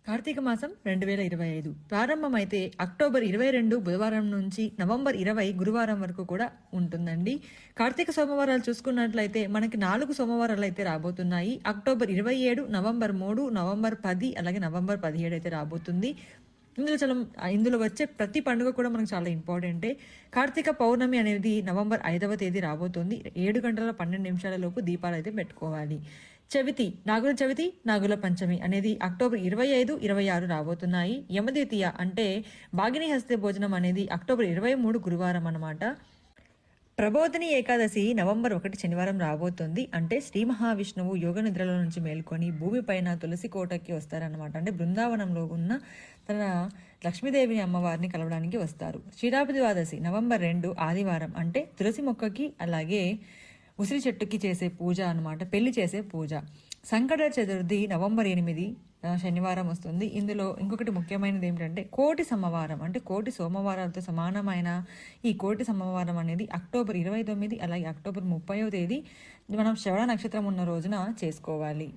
కార్తీక మాసం 2025 ప్రారంభమైతే అక్టోబర్ 22 బుధవారం నుంచి నవంబర్ 20 గురువారం వరకు కూడా ఉంటుందండి. కార్తీక సోమవారాలు చూసుకున్నట్లయితే మనకి 4 సోమవారాలు అయితే రాబోతున్నాయి. అక్టోబర్ 27, నవంబర్ 3, నవంబర్ 10 అలాగే నవంబర్ 17 అయితే రాబోతుంది. ఇందులో వచ్చే ప్రతి పండుగ కూడా మనకు చాలా ఇంపార్టెంటే. కార్తీక పౌర్ణమి అనేది నవంబర్ 5వ తేదీ రాబోతుంది. 7 గంటల 12 నిమిషాల లోపు దీపాలు అయితే పెట్టుకోవాలి. నాగుల చవితి, నాగుల పంచమి అనేది అక్టోబర్ 25, 26 రాబోతున్నాయి. యమద్వితీయ అంటే భాగిని హస్తే భోజనం అనేది అక్టోబర్ 23 గురువారం అన్నమాట. ప్రబోధిని ఏకాదశి నవంబర్ 1 శనివారం రాబోతుంది. అంటే శ్రీ మహావిష్ణువు యోగ నిద్రలో నుంచి మేల్కొని భూమిపైన తులసి కోటకి వస్తారనమాట. అంటే బృందావనంలో ఉన్న తన లక్ష్మీదేవిని అమ్మవారిని కలవడానికి వస్తారు. క్షీరాబ్ది ద్వాదశి నవంబర్ 2 ఆదివారం. అంటే తులసి మొక్కకి అలాగే ఉసిరి చెట్టుకి చేసే పూజ అనమాట, పెళ్లి చేసే పూజ. సంకట చతుర్థి నవంబర్ 8 శనివారం వస్తుంది. ఇందులో ఇంకొకటి ముఖ్యమైనది ఏమిటంటే కోటి సోమవారం. అంటే కోటి సోమవారాలతో సమానమైన ఈ కోటి సోమవారం అనేది అక్టోబర్ 29 అలాగే అక్టోబర్ 30వ తేదీ మనం శ్రవణ నక్షత్రం ఉన్న రోజున చేసుకోవాలి.